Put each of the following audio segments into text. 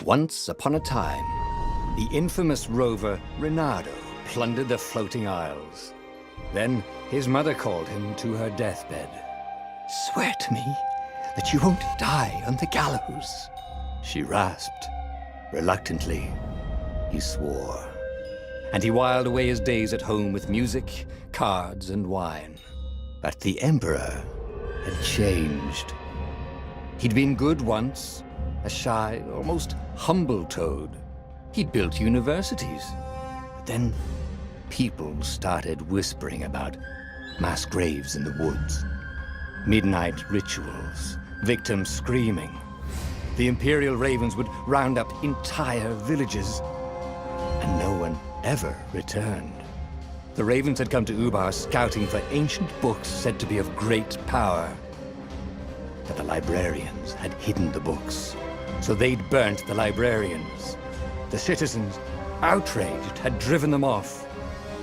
Once upon a time, the infamous rover Reynardo plundered the floating isles. Then his mother called him to her deathbed. "Swear to me that you won't die on the gallows," she rasped. Reluctantly, he swore. And he whiled away his days at home with music, cards, and wine. But the Emperor had changed. He'd been good once, a shy, almost humble toad. He'd built universities. But then people started whispering about mass graves in the woods, midnight rituals, victims screaming. The Imperial Ravens would round up entire villages, and no one ever returned. The Ravens had come to Ubar scouting for ancient books said to be of great power. But the librarians had hidden the books, so they'd burnt the librarians. The citizens, outraged, had driven them off.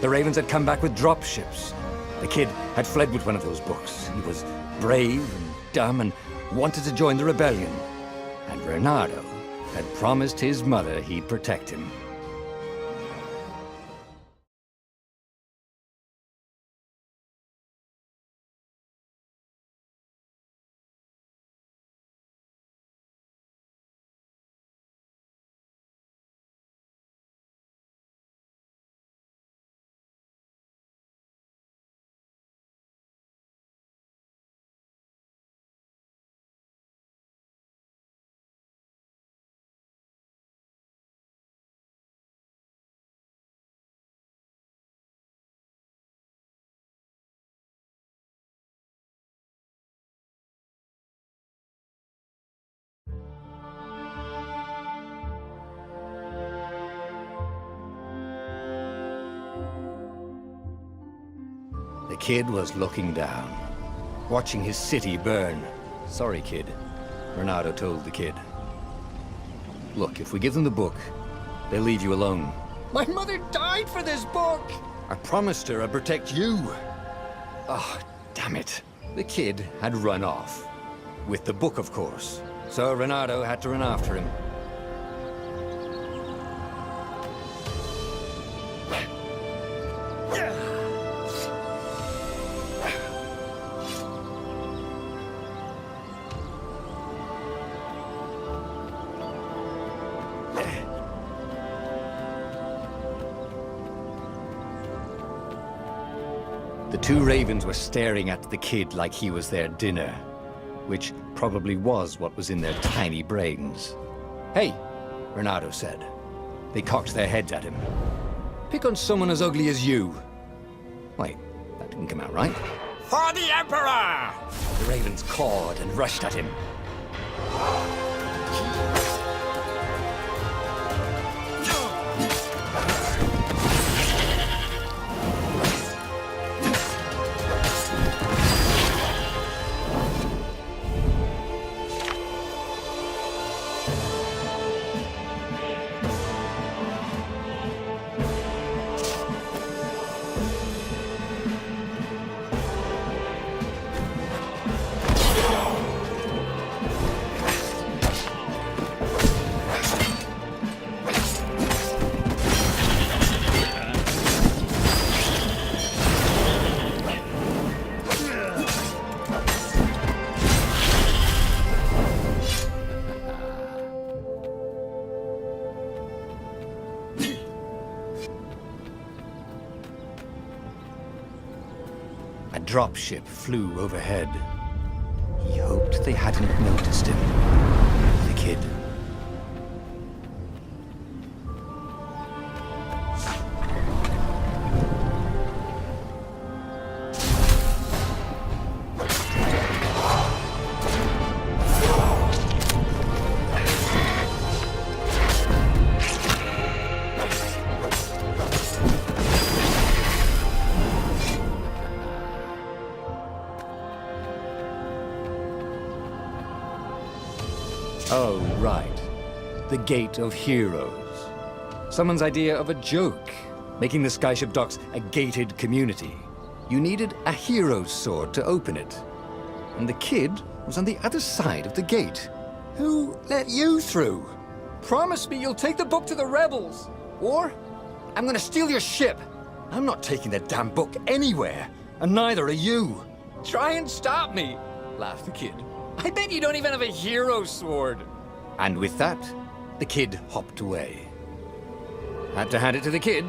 The Ravens had come back with dropships. The kid had fled with one of those books. He was brave and dumb and wanted to join the rebellion. And Reynardo had promised his mother he'd protect him. The kid was looking down, watching his city burn. "Sorry, kid," Reynardo told the kid. "Look, if we give them the book, they'll leave you alone." "My mother died for this book!" "I promised her I'd protect you." "Oh, damn it." The kid had run off. With the book, of course. So Reynardo had to run after him. The two ravens were staring at the kid like he was their dinner, which probably was what was in their tiny brains. "Hey," Reynardo said. They cocked their heads at him. "Pick on someone as ugly as you." Wait, that didn't come out right. For the Emperor! The ravens cawed and rushed at him. A dropship flew overhead. He hoped they hadn't noticed him. The kid. Oh, right. The Gate of Heroes. Someone's idea of a joke, making the skyship docks a gated community. You needed a hero's sword to open it. And the kid was on the other side of the gate. Who let you through? promise me you'll take the book to the rebels. Or I'm gonna steal your ship. I'm not taking that damn book anywhere, and neither are you. Try and stop me, laughed the kid. I bet you don't even have a hero sword. And with that, the kid hopped away. Had to hand it to the kid.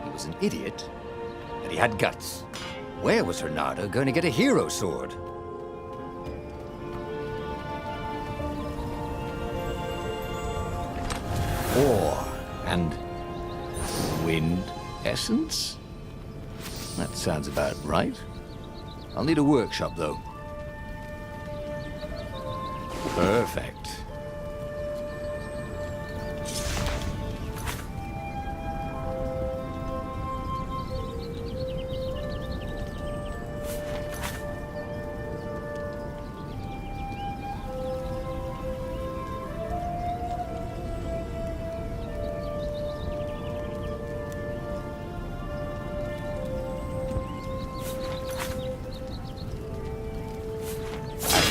He was an idiot, but he had guts. Where was Renato going to get a hero sword? Ore and wind essence? That sounds about right. I'll need a workshop, though. Perfect.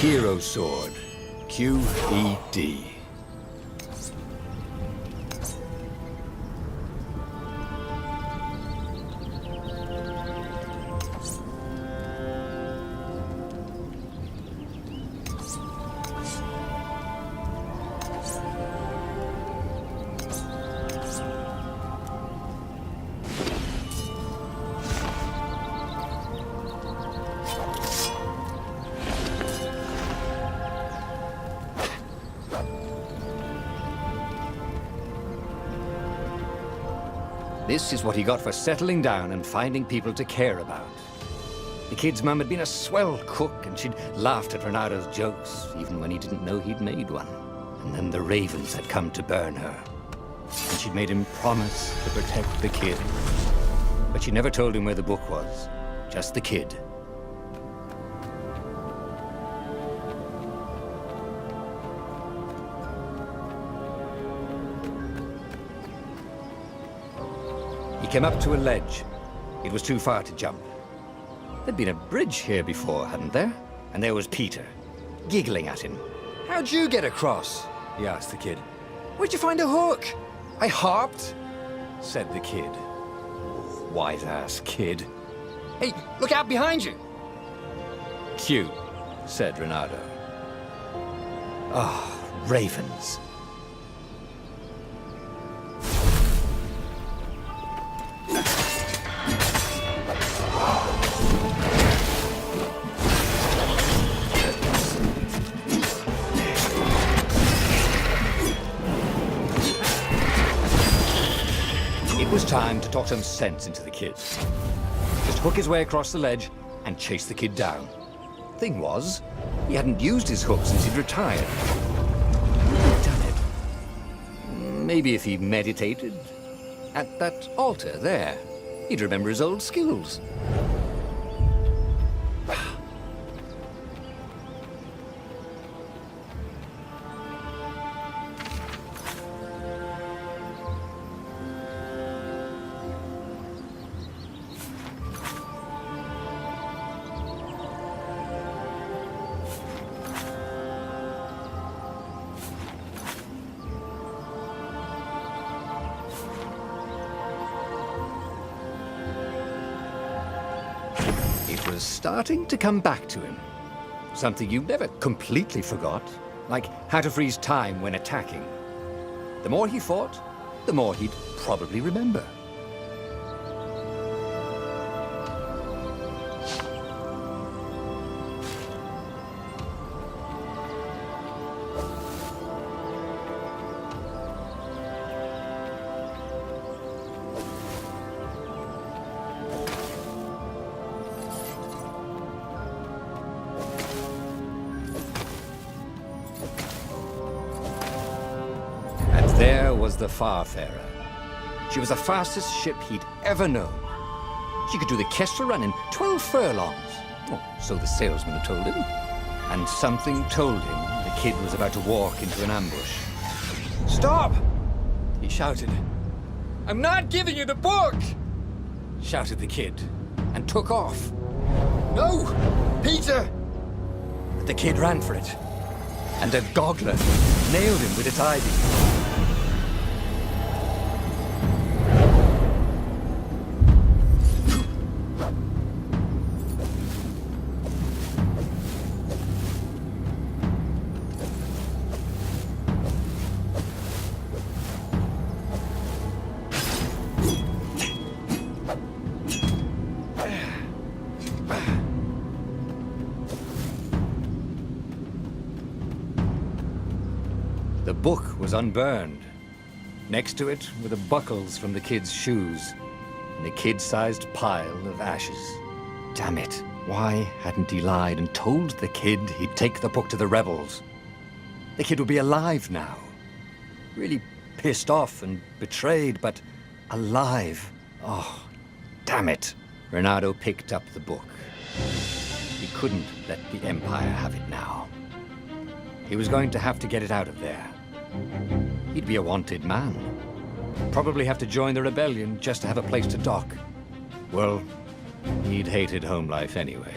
Hero Sword, QED. This is what he got for settling down and finding people to care about. The kid's mum had been a swell cook, and she'd laughed at Renato's jokes, even when he didn't know he'd made one. And then the ravens had come to burn her. And she'd made him promise to protect the kid. But she never told him where the book was, just the kid. He came up to a ledge. It was too far to jump. There'd been a bridge here before, hadn't there? And there was Peter, giggling at him. "How'd you get across?" he asked the kid. "Where'd you find a hook?" "I hopped," said the kid. White-ass kid. "Hey, look out behind you!" "Cute," said Renato. Ah, ravens. It was time to talk some sense into the kid. Just hook his way across the ledge and chase the kid down. Thing was, he hadn't used his hook since he'd retired. Would he have done it? Maybe if he meditated at that altar there, he'd remember his old skills. It was starting to come back to him. Something you never completely forgot, like how to freeze time when attacking. The more he fought, the more he'd probably remember. There was the Farfarer. She was the fastest ship he'd ever known. She could do the Kestrel run in 12 furlongs. Oh, so the salesman had told him. And something told him the kid was about to walk into an ambush. "Stop!" he shouted. "I'm not giving you the book!" shouted the kid, and took off. "No! Peter!" But the kid ran for it, and a goggler nailed him with its ivy. book was unburned. Next to it were the buckles from the kid's shoes, and a kid-sized pile of ashes. Damn it, why hadn't he lied and told the kid he'd take the book to the rebels? The kid would be alive now. Really pissed off and betrayed, but alive. Oh, damn it. Renato picked up the book. He couldn't let the Empire have it now. He was going to have to get it out of there. He'd be a wanted man. Probably have to join the rebellion just to have a place to dock. Well, he'd hated home life anyway.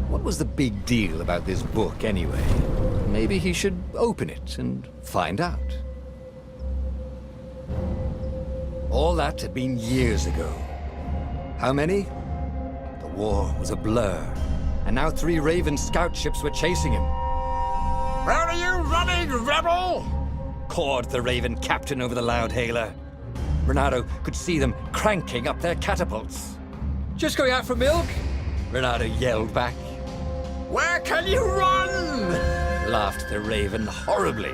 What was the big deal about this book, anyway? Maybe he should open it and find out. All that had been years ago. How many? The war was a blur, and now 3 Raven scout ships were chasing him. Where are you running, rebel? Cawed the Raven captain over the loudhailer. Renato could see them cranking up their catapults. Just going out for milk? Renato yelled back. Where can you run? Laughed the Raven horribly.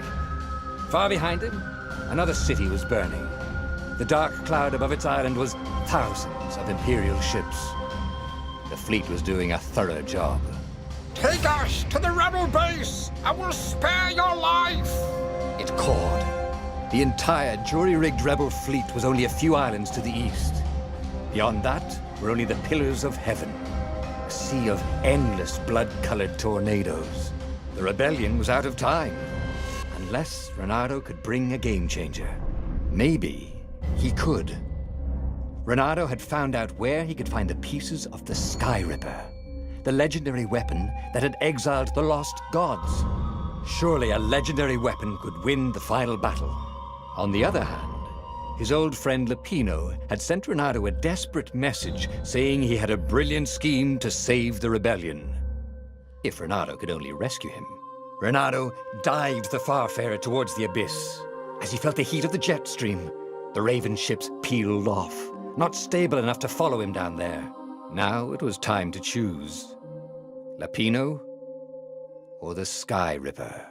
Far behind him, another city was burning. The dark cloud above its island was thousands of Imperial ships. The fleet was doing a thorough job. Take us to the rebel base, and we'll spare your life! It cawed. The entire jury-rigged rebel fleet was only a few islands to the east. Beyond that were only the pillars of heaven. A sea of endless blood-colored tornadoes. The rebellion was out of time. Unless Renato could bring a game-changer. Maybe he could. Renato had found out where he could find the pieces of the Sky Ripper, the legendary weapon that had exiled the lost gods. Surely a legendary weapon could win the final battle. On the other hand, his old friend Lapino had sent Renato a desperate message saying he had a brilliant scheme to save the rebellion. If Renato could only rescue him. Renato dived the Farfarer towards the abyss. As he felt the heat of the jet stream, the Raven ships peeled off, not stable enough to follow him down there. Now it was time to choose. Lapino or the Sky Ripper?